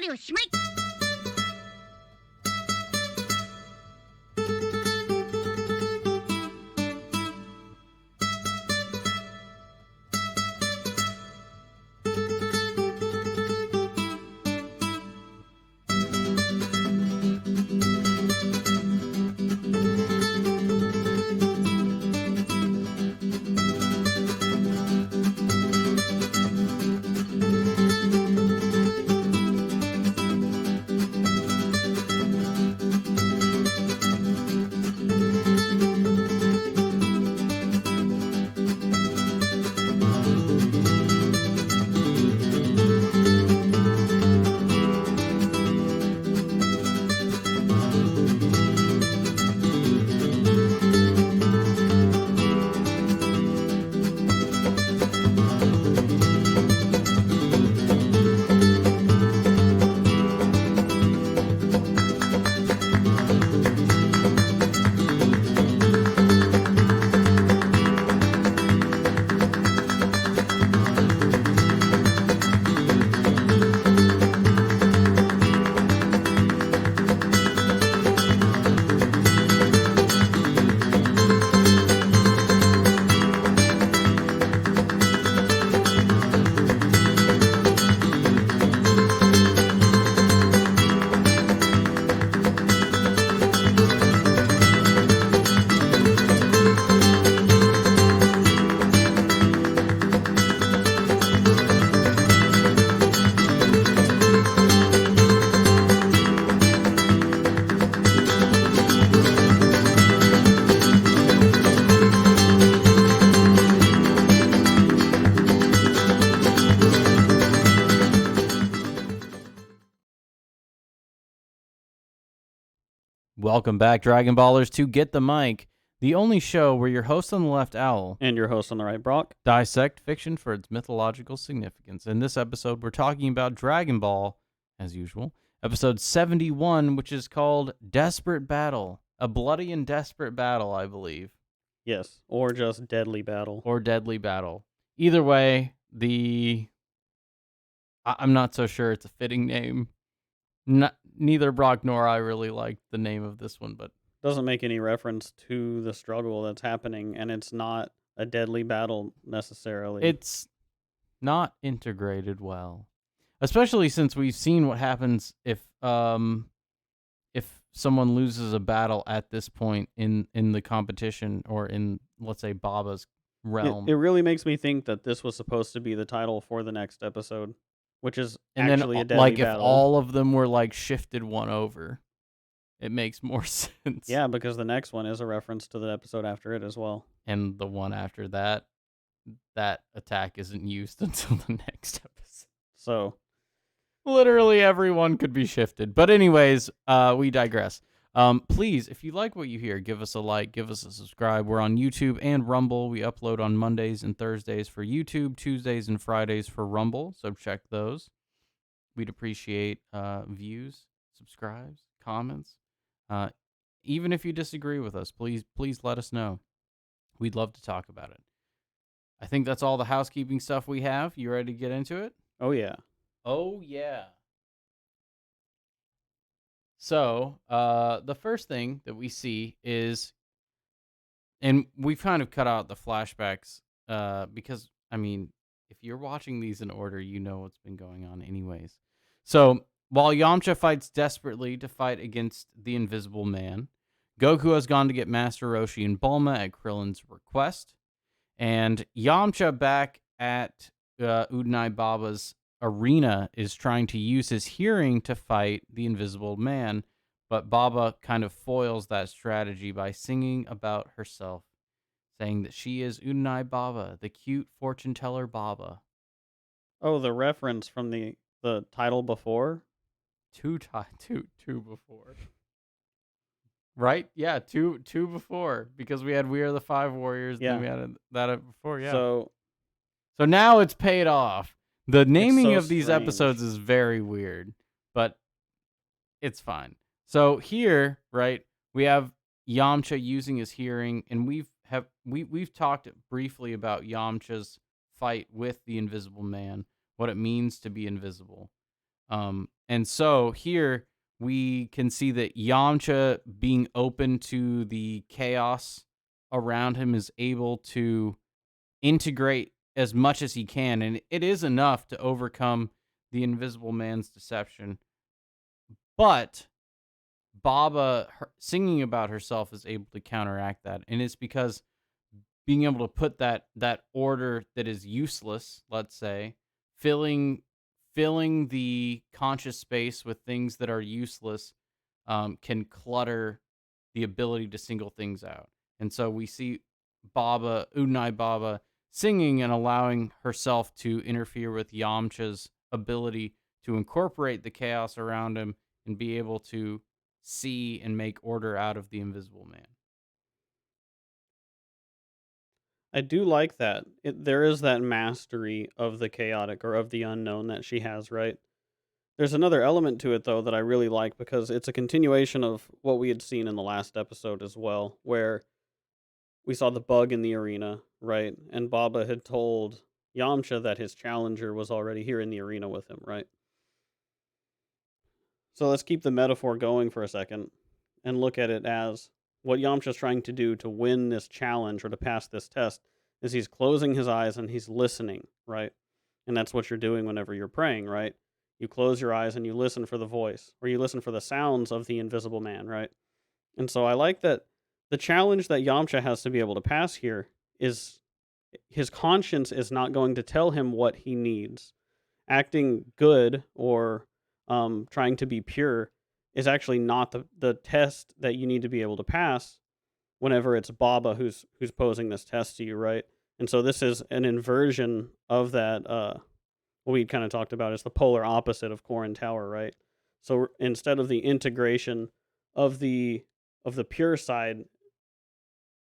りおしまい。Welcome back, Dragon Ballers, to Get the Mic, the only show where your host on the left, Owl, and your host on the right, Brock, dissect fiction for its mythological significance. In this episode, we're talking about Dragon Ball, as usual, episode 71, which is called Desperate Battle. A bloody and desperate battle, I believe. Yes, or just Deadly Battle. Or Deadly Battle. Either way, I'm not so sure it's a fitting name. Neither Brock nor I really liked the name of this one, but doesn't make any reference to the struggle that's happening, and it's not a deadly battle necessarily. It's not integrated well, especially since we've seen what happens if someone loses a battle at this point in the competition or in, let's say, Baba's realm. It really makes me think that this was supposed to be the title for the next episode, which is and actually then, a deadly battle. If all of them were like shifted one over, it makes more sense. Yeah, because the next one is a reference to the episode after it as well. And the one after that attack isn't used until the next episode. So, literally everyone could be shifted. But anyways, we digress. Please, if you like what you hear, give us a like, give us a subscribe. We're on YouTube and Rumble. We upload on Mondays and Thursdays for YouTube, Tuesdays and Fridays for Rumble. So check those. We'd appreciate views, subscribes, comments. Even if you disagree with us, please let us know. We'd love to talk about it. I think that's all the housekeeping stuff we have. You ready to get into it? Oh, yeah. Oh, yeah. So, the first thing that we see is, and we've kind of cut out the flashbacks, because, I mean, if you're watching these in order, you know what's been going on anyways. So, while Yamcha fights desperately to fight against the Invisible Man, Goku has gone to get Master Roshi and Bulma at Krillin's request, and Yamcha back at Udnai Baba's arena is trying to use his hearing to fight the Invisible Man, but Baba kind of foils that strategy by singing about herself, saying that she is Udnai Baba, the cute fortune teller Baba. Oh, the reference from the title before? Two before. Right? Yeah, two before, because we had We Are the Five Warriors, yeah. and we had that before, yeah. So now it's paid off. The naming of these episodes is very weird, but it's fine. So here, right, we have Yamcha using his hearing, and we've talked briefly about Yamcha's fight with the Invisible Man, what it means to be invisible. And And so here we can see that Yamcha, being open to the chaos around him, is able to integrate as much as he can. And it is enough to overcome the Invisible Man's deception. But Baba singing about herself is able to counteract that. And it's because being able to put that order that is useless, let's say, filling filling the conscious space with things that are useless, can clutter the ability to single things out. And so we see Udnai Baba, singing and allowing herself to interfere with Yamcha's ability to incorporate the chaos around him and be able to see and make order out of the Invisible Man. I do like that. There is that mastery of the chaotic or of the unknown that she has, right? There's another element to it though that I really like because it's a continuation of what we had seen in the last episode as well, where we saw the bug in the arena, right? And Baba had told Yamcha that his challenger was already here in the arena with him, right? So let's keep the metaphor going for a second and look at it as what Yamcha's trying to do to win this challenge or to pass this test is he's closing his eyes and he's listening, right? And that's what you're doing whenever you're praying, right? You close your eyes and you listen for the voice or you listen for the sounds of the invisible man, right? And so I like that the challenge that Yamcha has to be able to pass here is his conscience is not going to tell him what he needs. Acting good or trying to be pure is actually not the test that you need to be able to pass whenever it's Baba who's posing this test to you, right? And so this is an inversion of that what we kind of talked about is the polar opposite of core and tower, right? So instead of the integration of the pure side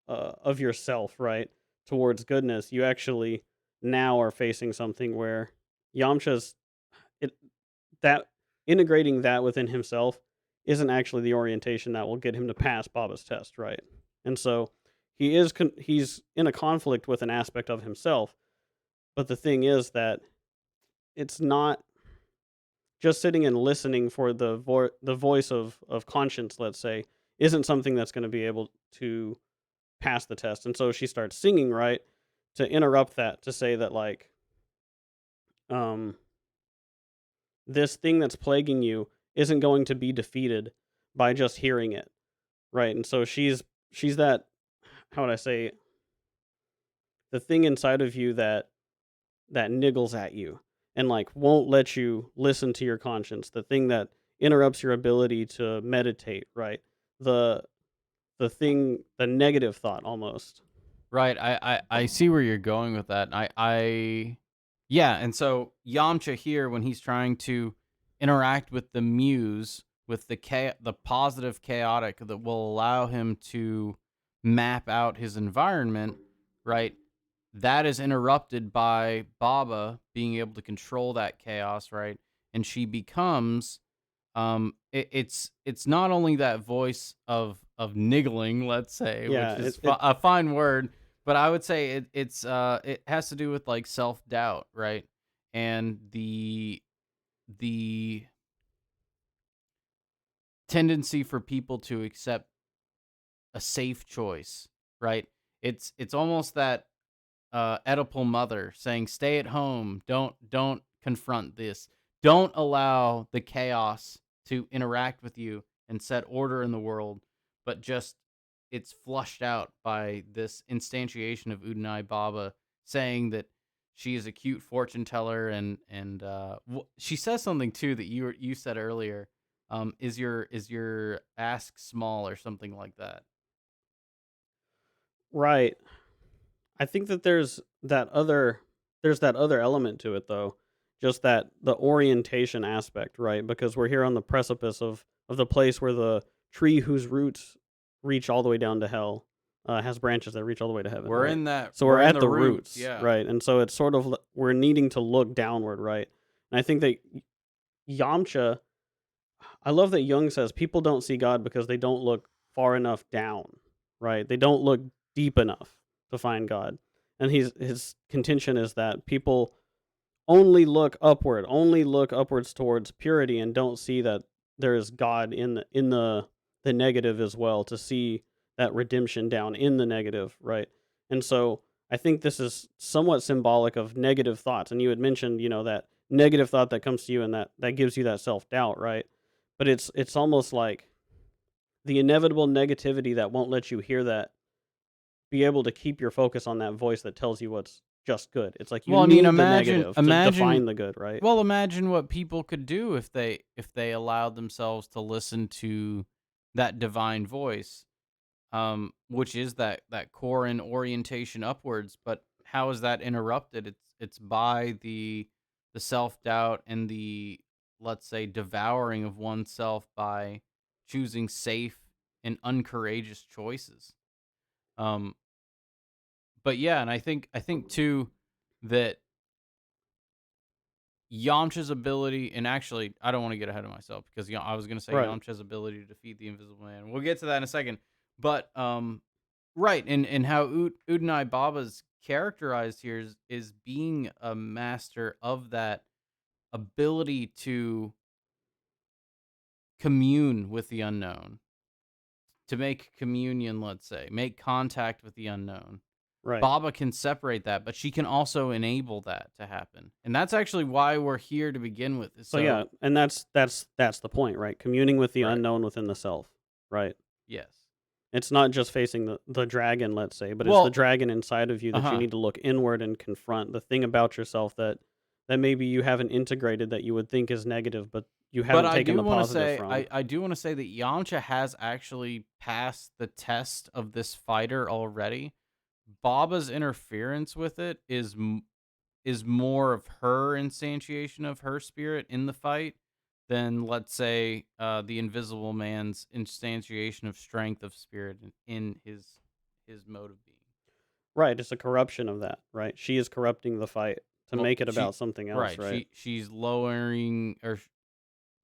of yourself, right, towards goodness, you actually now are facing something where Yamcha's it that integrating that within himself isn't actually the orientation that will get him to pass Baba's test, right? And so he's in a conflict with an aspect of himself, but the thing is that it's not just sitting and listening for the voice of conscience, let's say, isn't something that's going to be able to pass the test. And so she starts singing, right, to interrupt that, to say that like um this thing that's plaguing you isn't going to be defeated by just hearing it, right? And so she's that, how would I say, the thing inside of you that niggles at you and like won't let you listen to your conscience, the thing that interrupts your ability to meditate, right? The the negative thought almost. Right. I see where you're going with that. Yeah, and so Yamcha here, when he's trying to interact with the muse, with the positive chaotic that will allow him to map out his environment, right? That is interrupted by Baba being able to control that chaos, right? And she becomes it's not only that voice of niggling, let's say, Yeah, which is it a fine word, but I would say it has to do with like self-doubt, right? And the tendency for people to accept a safe choice, right? It's almost that Oedipal mother saying, "Stay at home. Don't confront this. Don't allow the chaos to interact with you and set order in the world." But just it's flushed out by this instantiation of Udinai Baba saying that she is a cute fortune teller, and she says something too that you said earlier. Is your ask small or something like that? right. I think that there's that other element to it though. Just that the orientation aspect, right? Because we're here on the precipice of the place where the tree whose roots reach all the way down to hell has branches that reach all the way to heaven, We're right? in that. So we're We're in at the the roots. roots, Yeah. right? And so it's sort of we're needing to look downward, right? And I think that Yamcha, I love that Jung says people don't see God because they don't look far enough down, right? They don't look deep enough to find God. And his contention is that people only look upwards towards purity, and don't see that there is God in the negative as well, to see that redemption down in the negative, right? And so I think this is somewhat symbolic of negative thoughts. And you had mentioned, that negative thought that comes to you, and that gives you that self-doubt, right? But it's almost like the inevitable negativity that won't let you hear that, be able to keep your focus on that voice that tells you what's just good. It's like you Well, I mean, need the imagine negative to imagine define the good, right? well, imagine what people could do if they allowed themselves to listen to that divine voice, which is that core and orientation upwards. But how is that interrupted? It's by the self doubt and the, let's say, devouring of oneself by choosing safe and uncourageous choices. Um, but yeah, and I think too that Yamcha's ability, and actually, I don't want to get ahead of myself because I was going to say Right. Yamcha's ability to defeat the Invisible Man. We'll get to that in a second. But right, and how Udinai Baba's characterized here is being a master of that ability to commune with the unknown, to make communion, let's say, make contact with the unknown. Right. Baba can separate that, but she can also enable that to happen. And that's actually why we're here to begin with. So yeah, So, and that's the point, right? Communing with the right. unknown within the self, right? Yes. It's not just facing the dragon, let's say, but it's the Well, dragon inside of you that you uh-huh. need to look inward and confront the thing about yourself that maybe you haven't integrated, that you would think is negative, but you But haven't I taken do the want to positive say from. I do want to say that Yamcha has actually passed the test of this fighter already. Baba's interference with it is more of her instantiation of her spirit in the fight than, let's say, the Invisible Man's instantiation of strength of spirit in his mode of being. Right, it's a corruption of that, right? She is corrupting the fight to Well, make it about something else, right, right? she's lowering,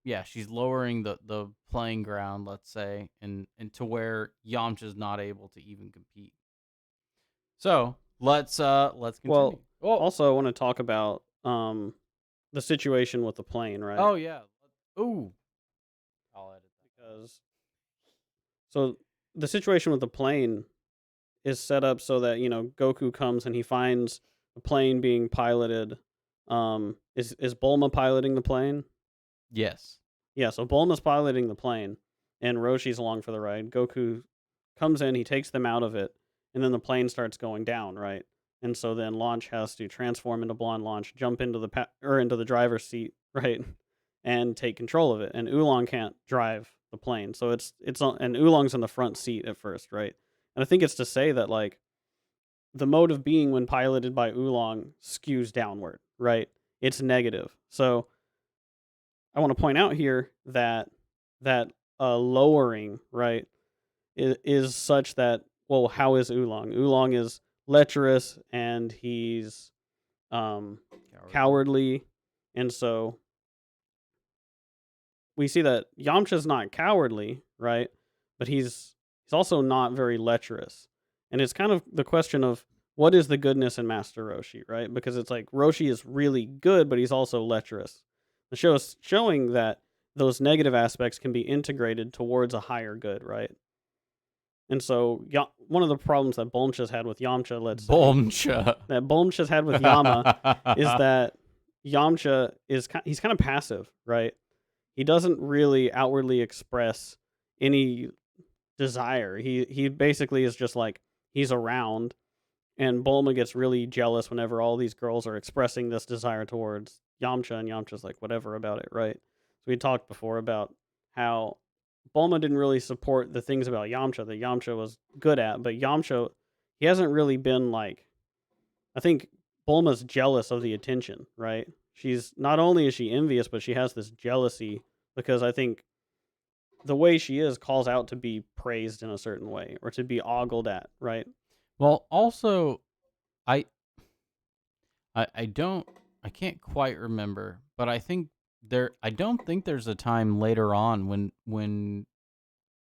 yeah, she's lowering the playing ground, let's say, and to where Yamcha's not able to even compete. So let's continue. Well, Oh, also I want to talk about the situation with the plane, right? oh yeah. Ooh, I'll edit Because so the situation with the plane is set up so that, Goku comes and he finds the plane being piloted. Is Bulma piloting the plane? that. Yes. Yeah, so Bulma's piloting the plane, and Roshi's along for the ride. Goku comes in, he takes them out of it, and then the plane starts going down, right? And so then Launch has to transform into Blonde Launch, jump into into the driver's seat, right, and take control of it. And Oolong can't drive the plane, so and Oolong's in the front seat at first, right? And I think it's to say that, like, the mode of being when piloted by Oolong skews downward, right? It's negative. So I want to point out here that lowering, right, is such that, well, how is Oolong? Oolong is lecherous, and he's um Cowardly. cowardly, and so we see that Yamcha's not cowardly, right? But he's also not very lecherous. And it's kind of the question of what is the goodness in Master Roshi, right? Because it's like Roshi is really good, but he's also lecherous. The show is showing that those negative aspects can be integrated towards a higher good, right? And so one of the problems that Bolmcha's had with Yamcha, let's say, Bomcha. that Bolmcha's had with Yama, is that Yamcha he's kind of passive, right? He doesn't really outwardly express any desire. He basically is just like, he's around, and Bulma gets really jealous whenever all these girls are expressing this desire towards Yamcha, and Yamcha's like whatever about it, right? So we talked before about how Bulma didn't really support the things about Yamcha that Yamcha was good at, but Yamcha, he hasn't really been like, I think Bulma's jealous of the attention, right? She's not only is she envious, but she has this jealousy because I think the way she is calls out to be praised in a certain way or to be ogled at, right? Well, also, I I don't I can't quite remember, but I don't think there's a time later on when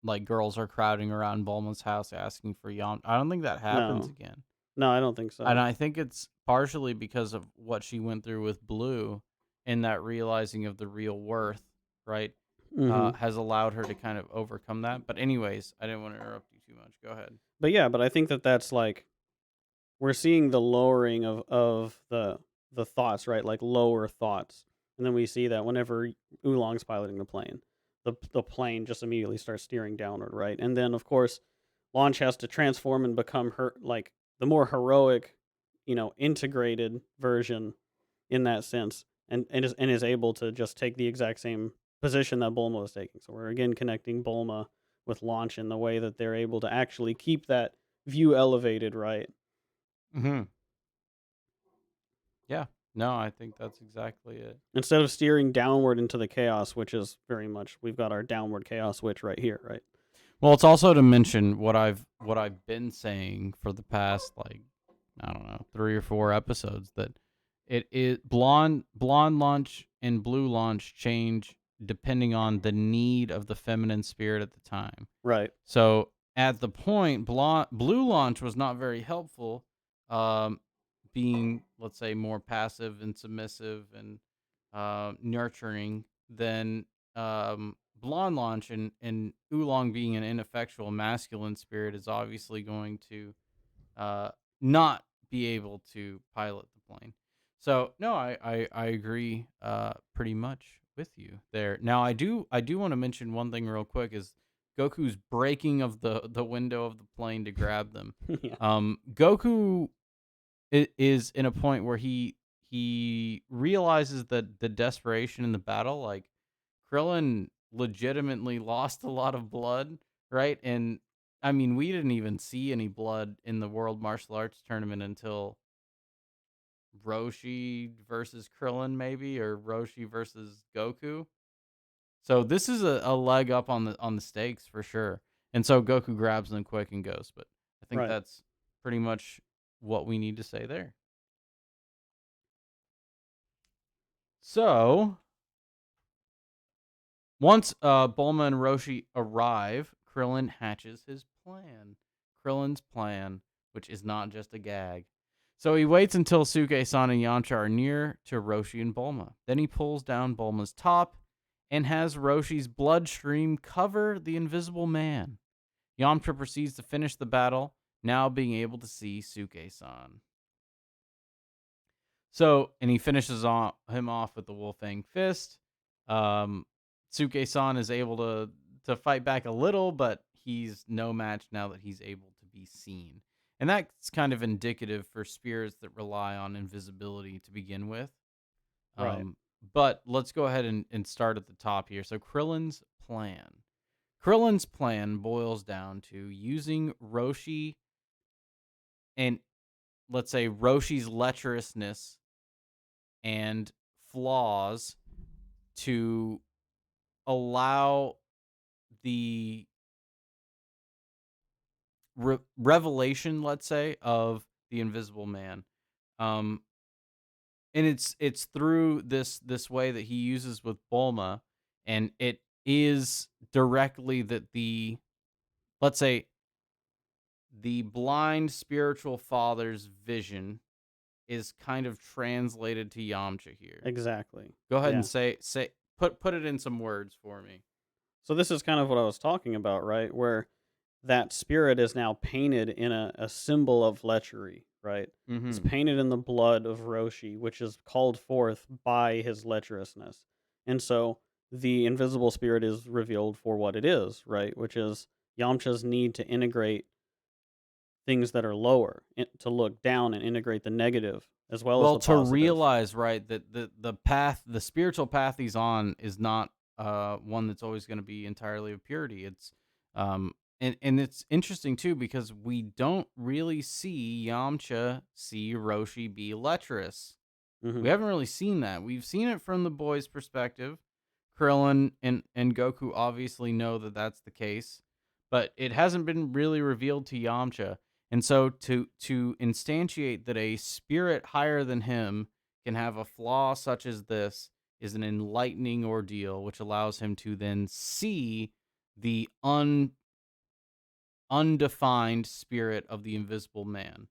like girls are crowding around Bulma's house asking for Yam. I don't think that happens No. again. No, I don't think And so. I think it's partially because of what she went through with Blue and that realizing of the real worth, right? Mhm. Has allowed her to kind of overcome that. But anyways, I didn't want to interrupt you too much. Go ahead. But yeah, but I think that that's like we're seeing the lowering of the thoughts, right? Like lower thoughts. And then we see that whenever Oolong's piloting the plane just immediately starts steering downward, right? And then of course, Launch has to transform and become her like the more heroic, integrated version in that sense, and is able to just take the exact same position that Bulma was taking. So we're again connecting Bulma with Launch in the way that they're able to actually keep that view elevated, right? Hmm. Yeah. No, I think that's exactly it. Instead of steering downward into the chaos, which is very much we've got our downward chaos switch right here, right? Well, it's also to mention what I've been saying for the past like I don't know 3 or 4 episodes that it is blonde launch and blue launch change depending on the need of the feminine spirit at the time. Right. So at the point, blue launch was not very helpful, um, being let's say more passive and submissive and nurturing than blonde launch and oolong being an ineffectual masculine spirit is obviously going to uh, not be able to pilot the plane. So no, I agree pretty much with you there. Now I do want to mention one thing real quick is Goku's breaking of the window of the plane to grab them. Yeah. Goku is in a point where he realizes that the desperation in the battle, like Krillin legitimately lost a lot of blood, right? And I mean, we didn't even see any blood in the World Martial Arts Tournament until Roshi versus Krillin, maybe, or Roshi versus Goku. So this is a leg up on the stakes for sure. And so Goku grabs them quick and goes. But I think Right. that's pretty much what we need to say there. So once Bulma and Roshi arrive, Krillin hatches his plan. Krillin's plan, which is not just a gag. So he waits until Suke-san and Yamcha are near to Roshi and Bulma. Then he pulls down Bulma's top and has Roshi's bloodstream cover the Invisible Man. Yamcha proceeds to finish the battle, now being able to see Suke-san. So, and he finishes him off with the Wolfang Fist. Um, Suke-san is able to fight back a little, but he's no match now that he's able to be seen. And that's kind of indicative for spirits that rely on invisibility to begin with. Right. Um, but let's go ahead and start at the top here. So Krillin's plan. Krillin's plan boils down to using Roshi and let's say Roshi's lecherousness and flaws to allow the revelation, let's say, of the Invisible Man. Um, and it's through this way that he uses with Bulma, and it is directly that the let's say the blind spiritual father's vision is kind of translated to Yamcha here. Exactly. Go ahead and Yeah. say put it in some words for me. So this is kind of what I was talking about, right? Where that spirit is now painted in a symbol of lechery, right? It's Mm-hmm. painted in the blood of Roshi, which is called forth by his lecherousness. And so the invisible spirit is revealed for what it is, right? Which is Yamcha's need to integrate things that are lower, to look down and integrate the negative as well as Well, the to positive. realize, right, that the path, the spiritual path he's on is not one that's always going to be entirely of purity. It's and it's interesting too because we don't really see Yamcha see Roshi be lecherous. Hmm. We haven't really seen that. We've seen it from the boys' perspective. Krillin and Goku obviously know that that's the case, but it hasn't been really revealed to Yamcha. And so to instantiate that a spirit higher than him can have a flaw such as this is an enlightening ordeal, which allows him to then see the undefined spirit of the Invisible Man.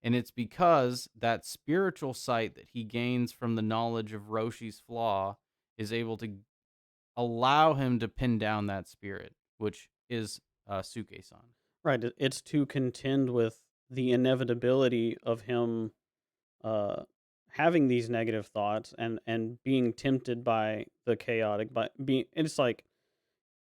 And it's because that spiritual sight that he gains from the knowledge of Roshi's flaw is able to allow him to pin down that spirit, which is Suke-san. Right. It's to contend with the inevitability of him uh, having these negative thoughts and being tempted by the chaotic. But being, it's like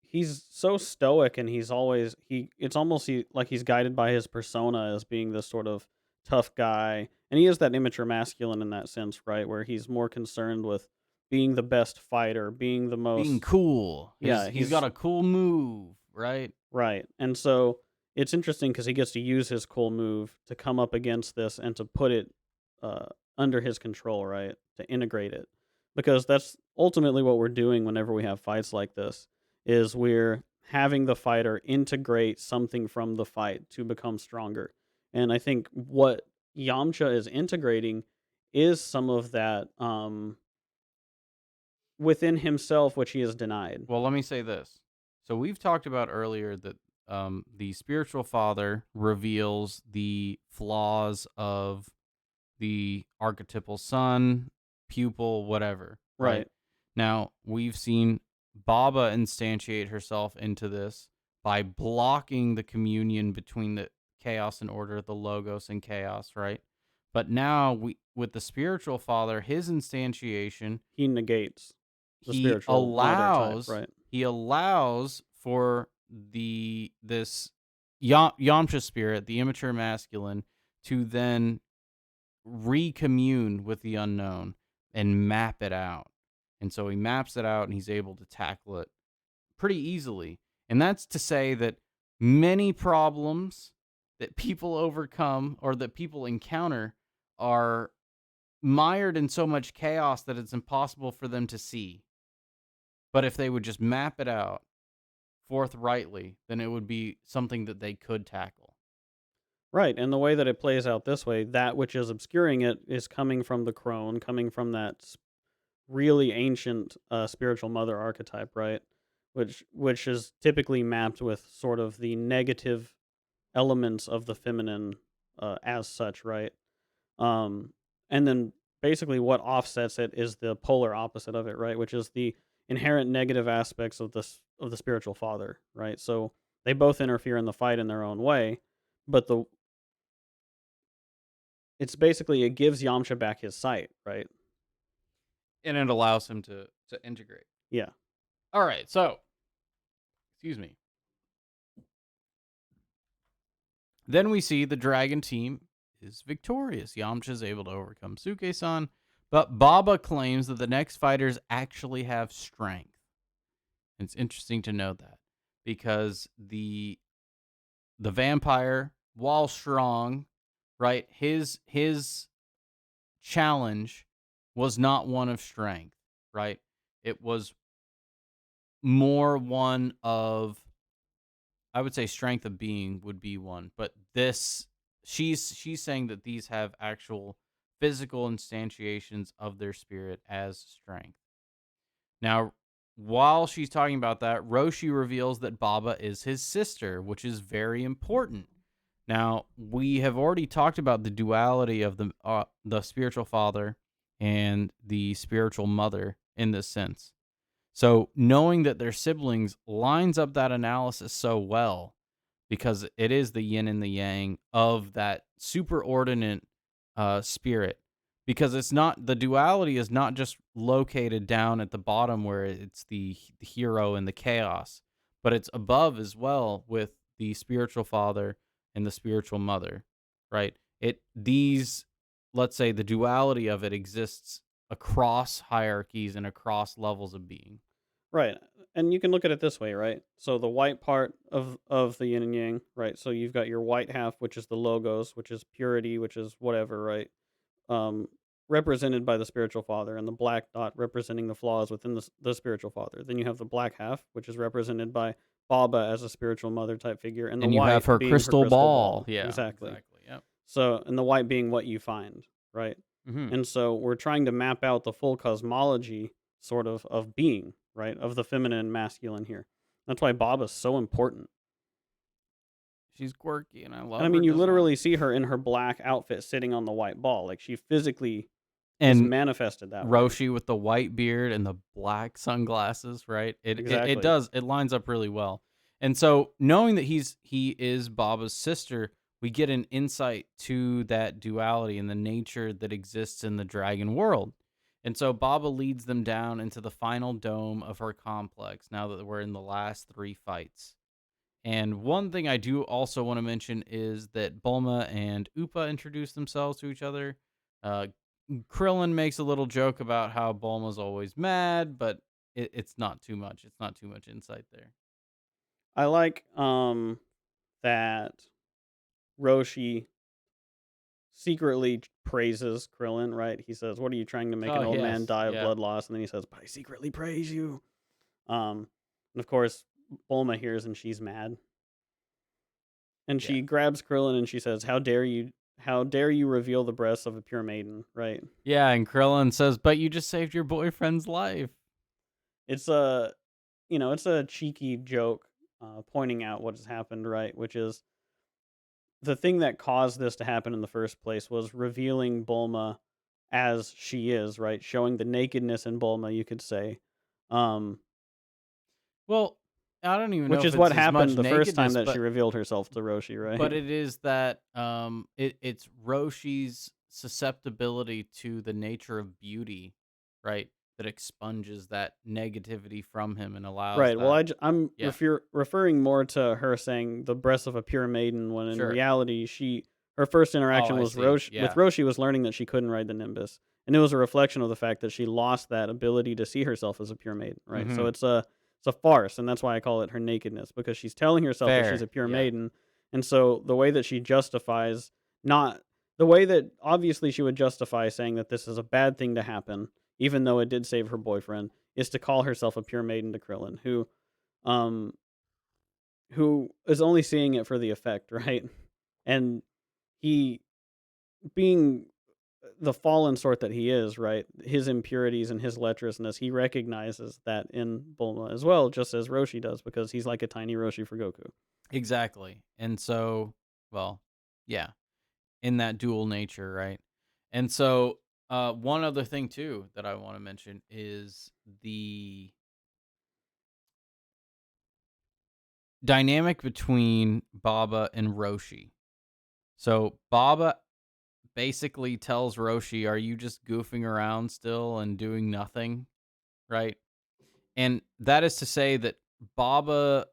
he's so stoic, and he's always he. It's almost like he's guided by his persona as being this sort of tough guy, and he is that immature masculine in that sense, right? Where he's more concerned with being the best fighter, being the Being most. cool. Yeah, He's got he's a cool move, right? right. And so it's interesting because he gets to use his cool move to come up against this and to put it uh, under his control, right? To integrate it. Because that's ultimately what we're doing whenever we have fights like this is we're having the fighter integrate something from the fight to become stronger. And I think what Yamcha is integrating is some of that within himself, which he has denied. Well, let me say this. So we've talked about earlier that the spiritual father reveals the flaws of the archetypal son, pupil, whatever, right? Right. Now, we've seen Baba instantiate herself into this by blocking the communion between the chaos and order, the logos and chaos, right? But now we with the spiritual father, his instantiation, He negates the he spiritual mother type, allows right? he allows for this Yamcha spirit, the immature masculine, to then recommune with the unknown and map it out. And so he maps it out and he's able to tackle it pretty easily. And that's to say that many problems that people overcome or that people encounter are mired in so much chaos that it's impossible for them to see. But if they would just map it out forthrightly, then it would be something that they could tackle. Right, and the way that it plays out this way, that which is obscuring it is coming from the crone, coming from that really ancient spiritual mother archetype, right? Which is typically mapped with sort of the negative elements of the feminine as such, right? Um, and then basically what offsets it is the polar opposite of it, right? Which is the inherent negative aspects of the spiritual father, right? So they both interfere in the fight in their own way, but the it's basically it gives Yamcha back his sight, right? And it allows him to integrate. Yeah. All right, so excuse me. Then we see the dragon team is victorious. Yamcha is able to overcome Suke-san, but Baba claims that the next fighters actually have strength. It's interesting to know that because the vampire, while strong, right, his challenge was not one of strength, right? It was more one of, I would say, strength of being would be one, but this she's saying that these have actual physical instantiations of their spirit as strength. Now, while she's talking about that, Roshi reveals that Baba is his sister, which is very important. Now, we have already talked about the duality of the spiritual father and the spiritual mother in this sense. So, knowing that they're siblings lines up that analysis so well because it is the yin and the yang of that superordinate spirit. Because it's not the duality is not just located down at the bottom where it's the hero and the chaos, but it's above as well with the spiritual father and the spiritual mother, right? It these let's say the duality of it exists across hierarchies and across levels of being. Right. And you can look at it this way, right? So the white part of the yin and yang, right? So you've got your white half, which is the logos, which is purity, which is whatever, right? Um, represented by the spiritual father, and the black dot representing the flaws within the spiritual father. Then you have the black half, which is represented by Baba as a spiritual mother type figure, and the And you have white her being her crystal crystal ball. ball. Yeah, Exactly. exactly. Yep. So, and the white being what you find, right? Hmm. And so we're trying to map out the full cosmology sort of being, right? Of the feminine and masculine here. That's why Baba's so important. She's quirky, and I And I love her mean, you design. literally see her in her black outfit sitting on the white ball. Like she physically is And manifested that way. Roshi with the white beard and the black sunglasses, right? It Exactly. does, it lines up really well. And so knowing that he is Baba's sister, we get an insight to that duality and the nature that exists in the dragon world. And so Baba leads them down into the final dome of her complex now that we're in the last 3 fights. And one thing I do also want to mention is that Bulma and Upa introduce themselves to each other. Uh, Krillin makes a little joke about how Bulma's always mad, but it's not too much. It's not too much insight there. I like that Roshi secretly praises Krillin, right? He says, "What are you trying to make Oh an old man yes, die of yeah, blood loss?" And then he says, "But I secretly praise you." And of course, Bulma hears and she's mad. And yeah, she grabs Krillin and she says, "How dare you? How dare you reveal the breasts of a pure maiden?" Right? yeah. And Krillin says, "But you just saved your boyfriend's life." It's a, it's a cheeky joke, pointing out what has happened, right? Which is the thing that caused this to happen in the first place was revealing Bulma as she is, right? Showing the nakedness in Bulma, you could say, um, Well, I don't even know which if is it's what as happened much the first time nakedness, that she but revealed herself to Roshi, But right? it is that, it's Roshi's susceptibility to the nature of beauty, right, that expunges that negativity from him and allows Right. Well, that. I'm Yeah, referring more to her saying the breasts of a pure maiden, when in sure. reality, her first Oh, interaction I was see. With Yeah. Roshi was learning that she couldn't ride the Nimbus, and it was a reflection of the fact that she lost that ability to see herself as a pure maiden. Right. So Mhm. it's a farce, and that's why I call it her nakedness, because she's telling herself that she's a Fair. pure Yeah. maiden, and so the way that she justifies not the way that obviously she would justify saying that this is a bad thing to happen, even though it did save her boyfriend, is to call herself a pure maiden to Krillin, um, who is only seeing it for the effect, right? And he, being the fallen sort that he is, right? His impurities and his lecherousness, he recognizes that in Bulma as well, just as Roshi does, because he's like a tiny Roshi for Goku. Exactly. And so, well, yeah, in that dual nature, right? And so, one other thing too that I wanna mention is the dynamic between Baba and Roshi. So, Baba basically tells Roshi, "Are you just goofing around still and doing nothing?" Right? And that is to say that Baba's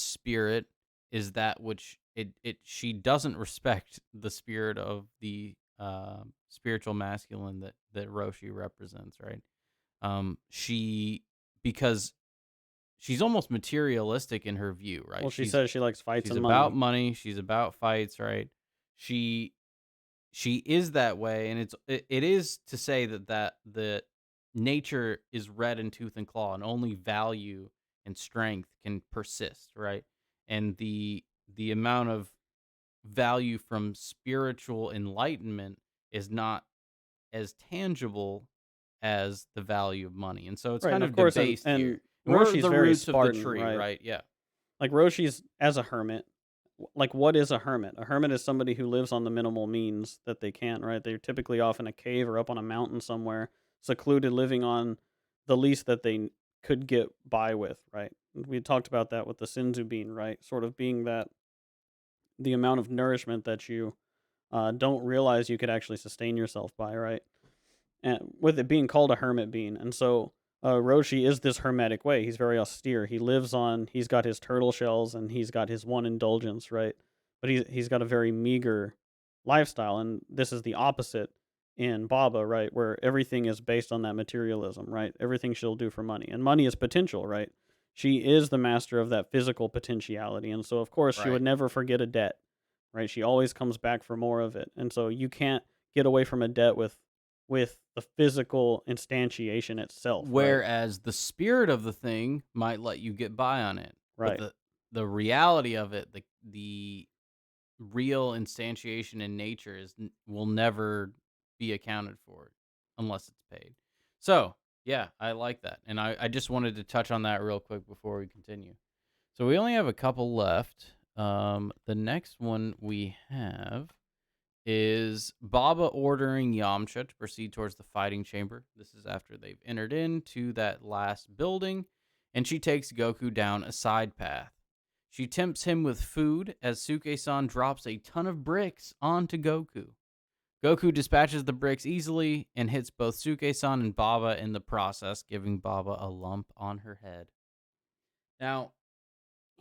spirit is that which it she doesn't respect the spirit of the spiritual masculine that Roshi represents, right? She because she's almost materialistic in her view, Well, right? she says she likes fights She's and about money. money, she's about fights, right? She she is that way, and it is to say that nature is red in tooth and claw, and only value and strength can persist, right? And the amount of value from spiritual enlightenment is not as tangible as the value of money, and so it's Right, and kind of of course, and debased here. And we're Roshi's the very roots of the Spartan, tree, right? right? Yeah, Like Roshi's as a hermit. Like, what is a hermit? A hermit is somebody who lives on the minimal means that they can, right? They're typically off in a cave or up on a mountain somewhere, secluded, living on the least that they could get by with, right? We talked about that with the Sinzu bean, right? Sort of being that the amount of nourishment that you don't realize you could actually sustain yourself by, right? And with it being called a hermit bean. And so Roshi is this hermetic way. He's very austere. He's got his turtle shells and he's got his one indulgence, right? But he's got a very meager lifestyle. And this is the opposite in Baba, right? Where everything is based on that materialism, right? Everything she'll do for money. And money is potential, right? She is the master of that physical potentiality. And so, of course, she would right. never forget a debt, right? She always comes back for more of it. And so you can't get away from a debt with the physical instantiation itself, right? Whereas the spirit of the thing might let you get by on it, but Right. the reality of it, the real instantiation in nature will never be accounted for unless it's paid. So yeah, I like that, and I just wanted to touch on that real quick before we continue. So we only have a couple left. The next one we have is Baba ordering Yamcha to proceed towards the fighting chamber. This is after they've entered into that last building, and she takes Goku down a side path. She tempts him with food as Suke-san drops a ton of bricks onto Goku. Goku dispatches the bricks easily and hits both Suke-san and Baba in the process, giving Baba a lump on her head. Now,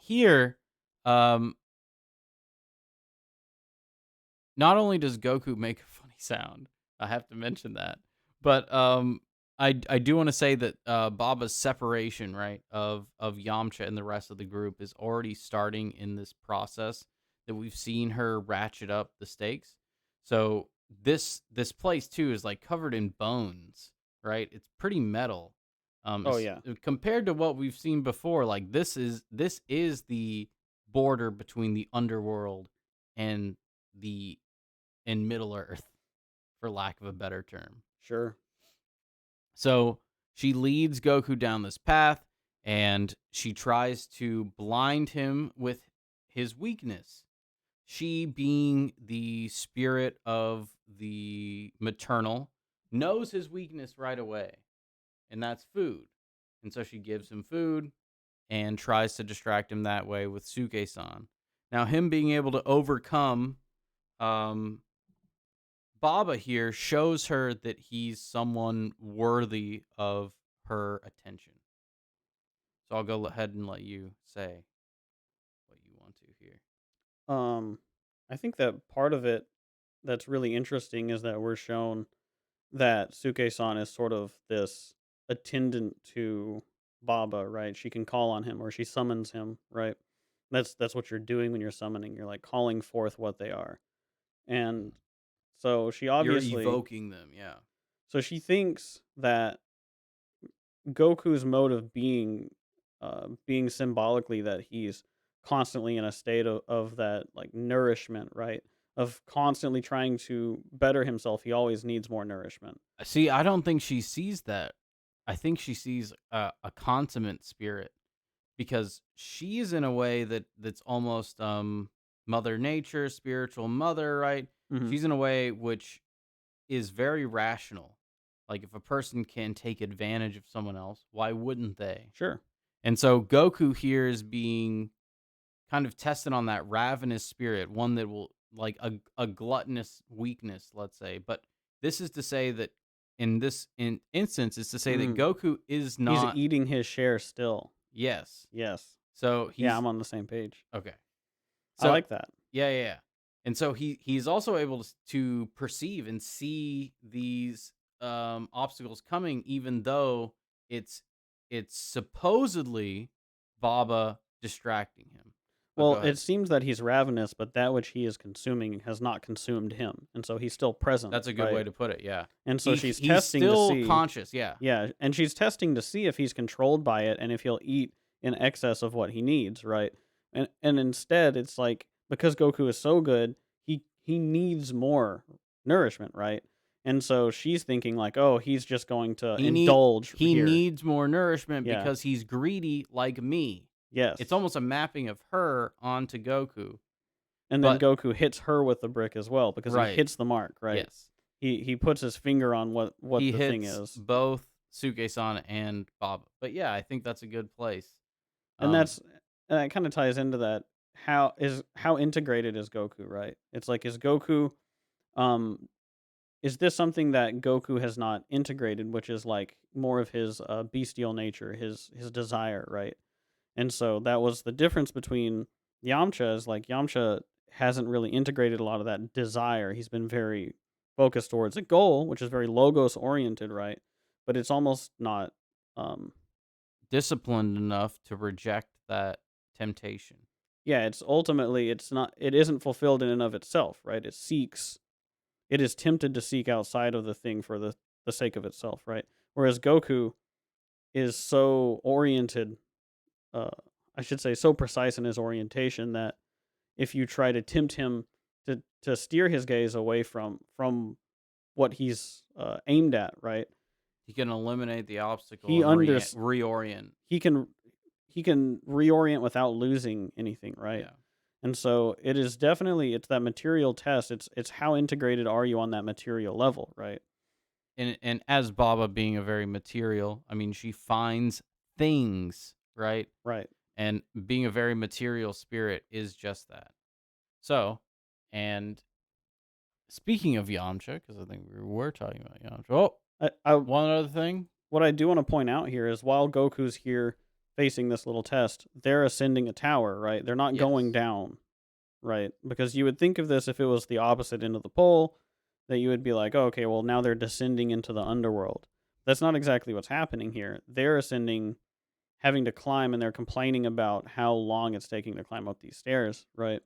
here, um, not only does Goku make a funny sound, I have to mention that, but I do want to say that Baba's separation, right, of Yamcha and the rest of the group is already starting in this process that we've seen her ratchet up the stakes. So this place too is like covered in bones, right? It's pretty metal. Oh yeah, Compared to what we've seen before, like this is the border between the underworld and the in Middle Earth, for lack of a better term. sure. So she leads Goku down this path and she tries to blind him with his weakness. She, being the spirit of the maternal, knows his weakness right away, and that's food. And so she gives him food and tries to distract him that way with Suke san. Now, him being able to overcome um, Baba here shows her that he's someone worthy of her attention. So I'll go ahead and let you say what you want to here. Um, I think that part of it that's really interesting is that we're shown that Suke-san is sort of this attendant to Baba, right? She can call on him or she summons him, right? That's what you're doing when you're summoning. You're like calling forth what they are. And so she You're obviously evoking them, yeah. so she thinks that Goku's mode of being symbolically that he's constantly in a state of that like nourishment, right? Of constantly trying to better himself. He always needs more nourishment. See, I don't think she sees that. I think she sees a consummate spirit because she is in a way that's almost mother nature, spiritual mother, right? Hmm. She's in a way which is very rational. Like if a person can take advantage of someone else, why wouldn't they? Sure. And so Goku here is being kind of tested on that ravenous spirit, one that will like a gluttonous weakness, let's say. But this is to say that in this instance is to say that Mm. Goku is He's not. eating his share still. Yes. Yes. So Yeah, he's I'm on the same page. okay. I So like that. yeah, yeah, yeah. And so he's also able to perceive and see these obstacles coming, even though it's it's supposedly Baba distracting him. But go Well, it ahead. seems that he's ravenous, but that which he is consuming has not consumed him, and so he's still present, That's a good right? way to put it. Yeah, And so she's he's testing to still see. conscious. Yeah, Yeah, and she's testing to see if he's controlled by it and if he'll eat in excess of what he needs, right? And instead it's like because Goku is so good, he needs more nourishment, right? And so she's thinking like, "Oh, he's just going to he need indulge he here." needs more nourishment Yeah. because he's greedy like me. It's Yes. almost a mapping of her onto Goku. And then But Goku hits her with the brick as well because he right, hits the mark, right? yes, He puts his finger on what he the thing hits is. both Suke-san and Baba. But yeah, I think that's a good place. And Um, that's and that kind of ties into that how integrated is Goku, right? It's like is Goku um is this something that Goku has not integrated, which is like more of his bestial nature, his desire, right? And so that was the difference between Yamcha is like Yamcha hasn't really integrated a lot of that desire. He's been very focused towards a goal, which is very logos oriented, right? But it's almost not um Disciplined enough to reject that temptation. yeah, it's ultimately it isn't fulfilled in and of itself, right? It is tempted to seek outside of the thing for the sake of itself, right? Whereas Goku is so oriented, uh, I should say, so precise in his orientation that if you try to tempt him to steer his gaze away from what he's aimed at, right? He can eliminate the obstacle He and under reorient. he can he can reorient without losing anything, right? Yeah. And so it is definitely it's that material test. It's how integrated are you on that material level, right? And as Baba being a very material, I mean, she finds things, right? Right. And being a very material spirit is just that. So, and speaking of Yamcha, because I think we were talking about Yamcha. Oh, I one other thing. what I do want to point out here is while Goku's here facing this little test, they're ascending a tower, right? They're not going Yes. down, right? Because you would think of this if it was the opposite end of the pole, that you would be like, oh, okay, well now they're descending into the underworld. That's not exactly what's happening here. They're ascending, having to climb, and they're complaining about how long it's taking to climb up these stairs, right?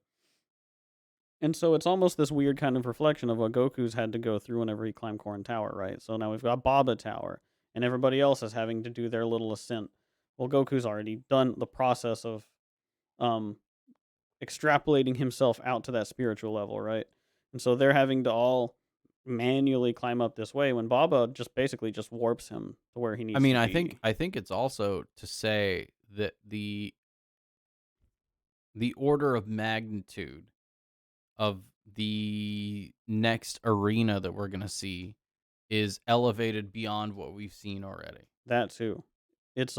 And so it's almost this weird kind of reflection of what Goku's had to go through whenever he climbed Corn Tower, right? So now we've got Baba Tower, and everybody else is having to do their little ascent. Well, Goku's already done the process of um, extrapolating himself out to that spiritual level, right? And so they're having to all manually climb up this way when Baba just basically just warps him to where he I needs mean, to I be. think I think it's also to say that the order of magnitude of the next arena that we're gonna see is elevated beyond what we've seen already. That too. It's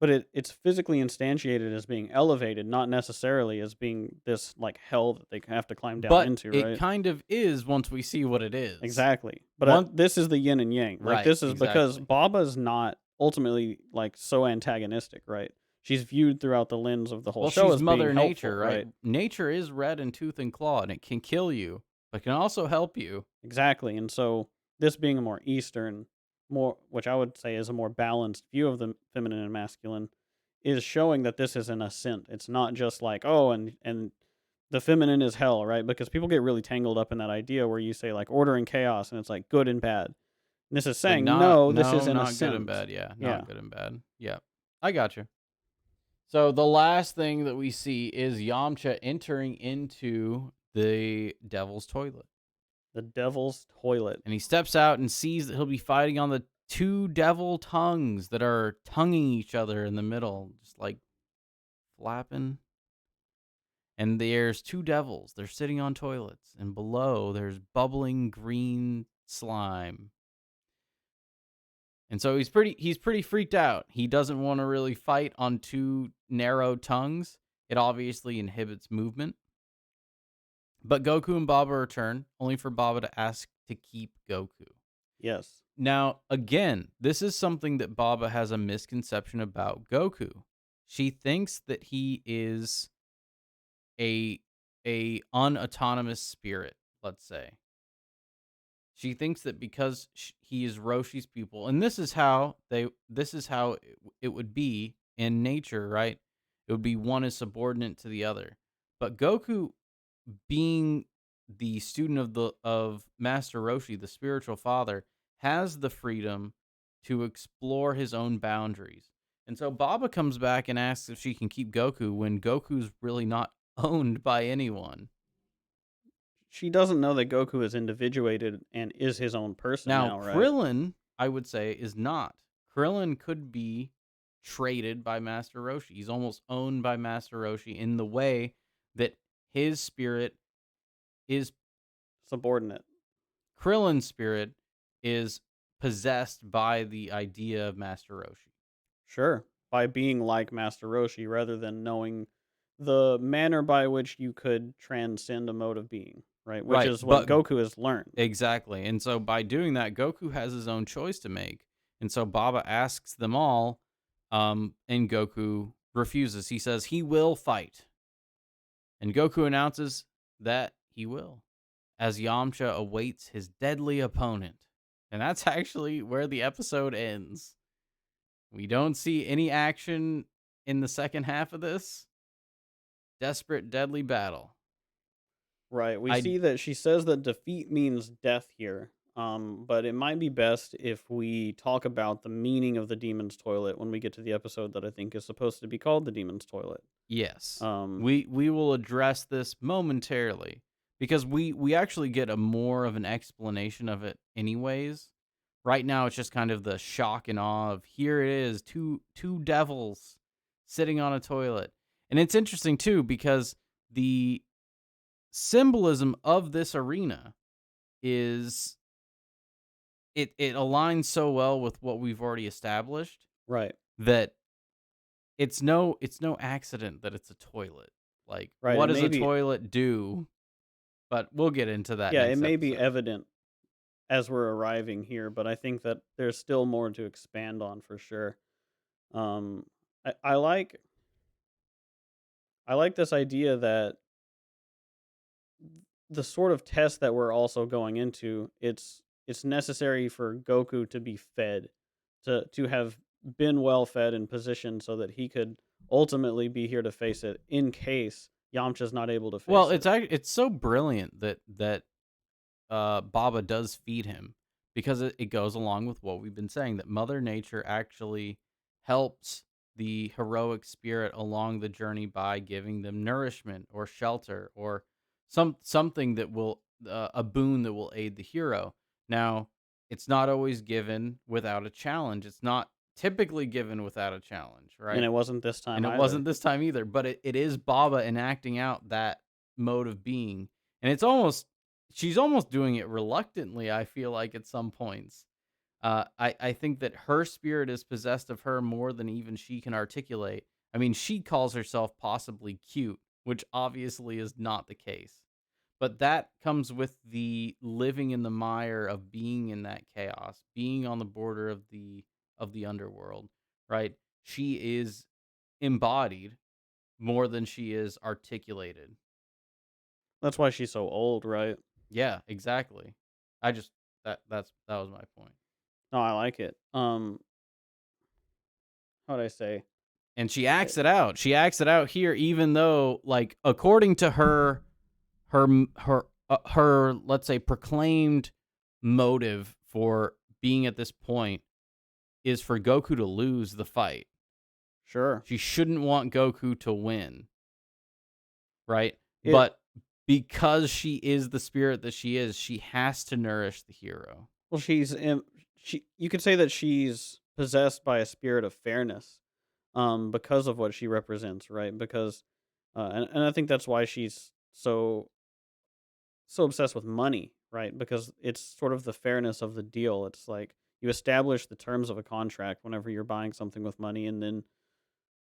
but it's physically instantiated as being elevated, not necessarily as being this like hell that they have to climb down But into, it right? kind of is once we see what it is. Exactly. But One this is the yin and yang. Like right, this is because exactly. Baba's not ultimately like so antagonistic, right? She's viewed throughout the lens of the whole Well, show she's as being Mother helpful, Nature, right? right? Nature is red in tooth and claw, and it can kill you, but can also help you. Exactly. And so this being a more Eastern, more which I would say is a more balanced view of the feminine and masculine, is showing that this is an ascent. It's not just like, oh, and the feminine is hell, right? Because people get really tangled up in that idea where you say like order and chaos and it's like good and bad. And this is But saying, no, this is an not good and ascent. bad. Yeah, Yeah. not good and bad. Yeah, I got you. So the last thing that we see is Yamcha entering into the Devil's Toilet, The devil's toilet. and he steps out and sees that he'll be fighting on the two devil tongues that are tonguing each other in the middle, just like flapping. And there's two devils. They're sitting on toilets, and below there's bubbling green slime. And so he's pretty freaked out. He doesn't want to really fight on two narrow tongues. It obviously inhibits movement. But Goku and Baba return, only for Baba to ask to keep Goku. Yes. Now, again, this is something that Baba has a misconception about Goku. She thinks that he is a unautonomous spirit, let's say. She thinks that because he is Roshi's pupil, and this is how it would be in nature, right? It would be one is subordinate to the other. But Goku, being the student of Master Roshi, the spiritual father, has the freedom to explore his own boundaries. And so Baba comes back and asks if she can keep Goku when Goku's really not owned by anyone. She doesn't know that Goku is individuated and is his own person Now, now, right? Krillin, I would say, is not. Krillin could be traded by Master Roshi. He's almost owned by Master Roshi in the way that his spirit is Subordinate. Krillin's spirit is possessed by the idea of Master Roshi. Sure. By being like Master Roshi rather than knowing the manner by which you could transcend a mode of being, right? Which Right, is what but Goku has learned. exactly. And so by doing that, Goku has his own choice to make. And so Baba asks them all, and Goku refuses. He says he will fight. And Goku announces that he will, as Yamcha awaits his deadly opponent. And that's actually where the episode ends. We don't see any action in the second half of this. Desperate, deadly battle. Right. We I see that she says that defeat means death here. But it might be best if we talk about the meaning of the demon's toilet when we get to the episode that I think is supposed to be called the demon's toilet. Yes. Um, We will address this momentarily because we actually get a more of an explanation of it anyways. Right now it's just kind of the shock and awe of here it is, two devils sitting on a toilet. And it's interesting too because the symbolism of this arena is it aligns so well with what we've already established Right. that it's no accident that it's a toilet. Like, Right. what It does may a be toilet do? But we'll get into that yeah, it next may be episode. evident as we're arriving here, but I think that there's still more to expand on for sure. Um, I I like this idea that the sort of test that we're also going into, it's necessary for Goku to be fed, to have been well fed and positioned so that he could ultimately be here to face it in case Yamcha's not able to Well, face it. it's so brilliant that Baba does feed him because it goes along with what we've been saying that Mother Nature actually helps the heroic spirit along the journey by giving them nourishment or shelter or something that will a boon that will aid the hero. Now, it's not always given without a challenge. It's not typically given without a challenge, And right? it wasn't this And time it either. wasn't this time either, but it is Baba enacting out that mode of being. And it's almost she's almost doing it reluctantly, I feel like at some points. I think that her spirit is possessed of her more than even she can articulate. I mean, she calls herself possibly cute, which obviously is not the case. But that comes with the living in the mire of being in that chaos, being on the border of the underworld, right? She is embodied more than she is articulated. That's why she's so old, right? Yeah, exactly. I just that was my point. No, I like it. How'd I say? And she Eh, acts it out. She acts it out here even though like according to her let's say proclaimed motive for being at this point is for Goku to lose the fight. Sure. She shouldn't want Goku to win, right? It But because she is the spirit that she is, she has to nourish the hero. well, she you could say that she's possessed by a spirit of fairness, because of what she represents, right? Because, and I think that's why she's so obsessed with money, right? Because it's sort of the fairness of the deal. It's like you establish the terms of a contract whenever you're buying something with money, and then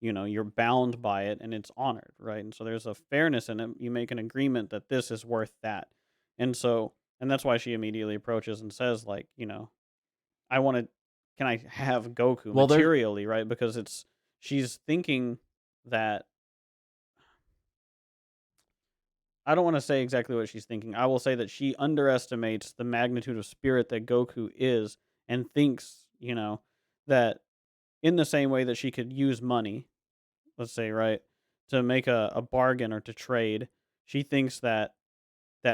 you're bound by it, and it's honored, right? And so there's a fairness in it. You make an agreement that this is worth that, and so and that's why she immediately approaches and says, like, I want to, can I have Goku Well, there's materially, right? Because she's thinking that, I don't want to say exactly what she's thinking. I will say that she underestimates the magnitude of spirit that Goku is, and thinks, that in the same way that she could use money, let's say, right, to make a bargain or to trade, she thinks that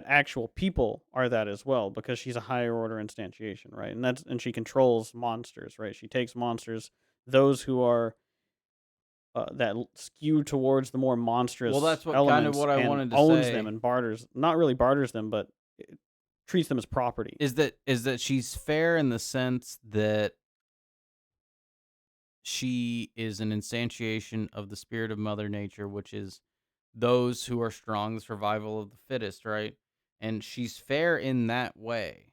actual people are that as well, because she's a higher order instantiation, right? And she controls monsters, right? She takes monsters, those who are skew towards the more well, monstrous that's what kind of elements, what I and wanted to owns them say and barters, not really barters them, but treats them as property. is that she's fair in the sense that she is an instantiation of the spirit of Mother Nature, which is those who are strong, the survival of the fittest, right? And she's fair in that way,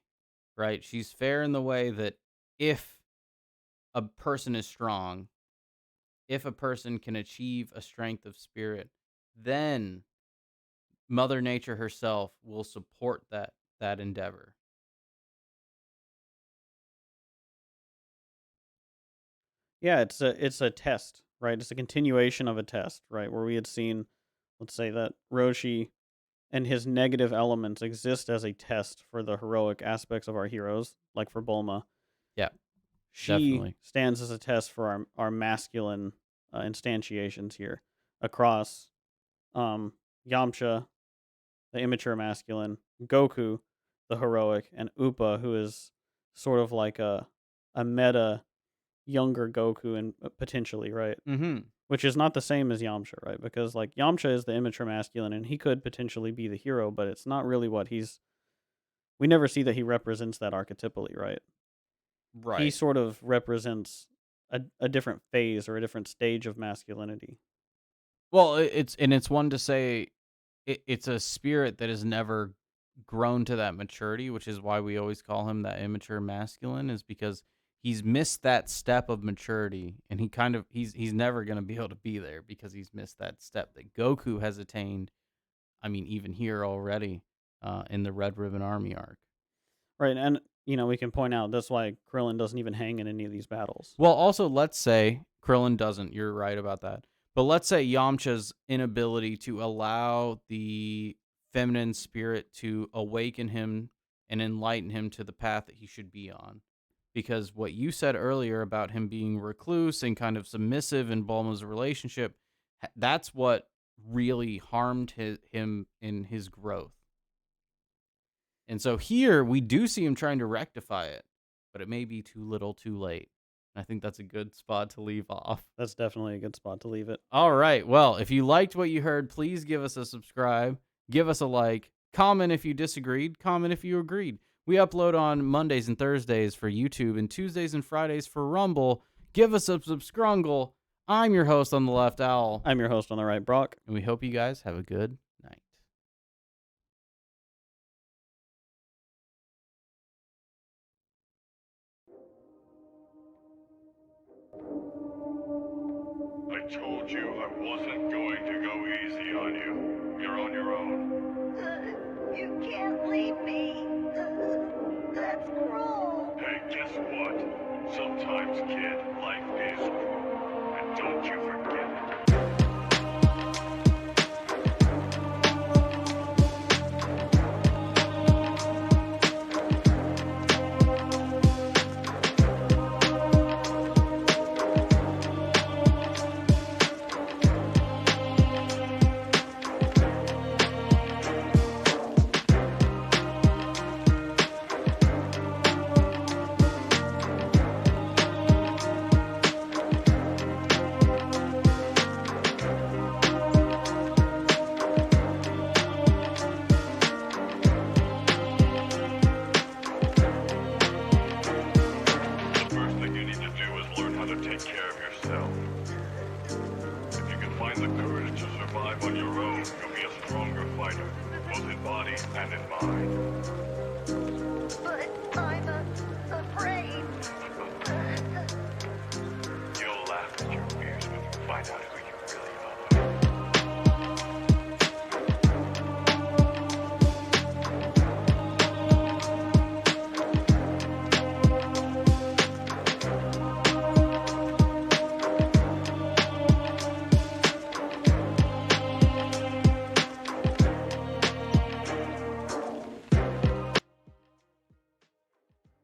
right? She's fair in the way that if a person is strong, if a person can achieve a strength of spirit, then Mother Nature herself will support that endeavor. Yeah, it's a test, right? It's a continuation of a test, right? Where we had seen, let's say, that Roshi and his negative elements exist as a test for the heroic aspects of our heroes, like for Bulma. Yeah, She definitely. stands as a test for our masculine instantiations here across, um, Yamcha, the immature masculine, Goku, the heroic, and Upa, who is sort of like a meta younger Goku, and potentially, right? Mhm. Which is not the same as Yamcha, right? Because like Yamcha is the immature masculine, and he could potentially be the hero, but it's not really what he's. We never see that he represents that archetypally, right? He Right. sort of represents a different phase or a different stage of masculinity. Well, it's and it's one to say it's a spirit that has never grown to that maturity, which is why we always call him that immature masculine, is because he's missed that step of maturity, and he's never going to be able to be there because he's missed that step that Goku has attained. I mean, even here already in the Red Ribbon Army arc. Right, and, we can point out that's why Krillin doesn't even hang in any of these battles. Well, also, let's say Krillin doesn't. You're right about that. But let's say Yamcha's inability to allow the feminine spirit to awaken him and enlighten him to the path that he should be on. Because what you said earlier about him being recluse and kind of submissive in Bulma's relationship, that's what really harmed him in his growth. And so here we do see him trying to rectify it, but it may be too little too late. I think that's a good spot to leave off. That's definitely a good spot to leave it. All right. Well, if you liked what you heard, please give us a subscribe, give us a like, comment if you disagreed, comment if you agreed. We upload on Mondays and Thursdays for YouTube and Tuesdays and Fridays for Rumble. Give us a subscrungle. I'm your host on the left, Owl. I'm your host on the right, Brock. And we hope you guys have a good night. I told you I wasn't going to go easy on you. You're on your own. You can't leave me. That's cruel. Hey, guess what? Sometimes, kid, life is cruel. And don't you forget it. The first thing you need to do is learn how to take care of yourself. If you can find the courage to survive on your own, you'll be a stronger fighter, both in body and in mind.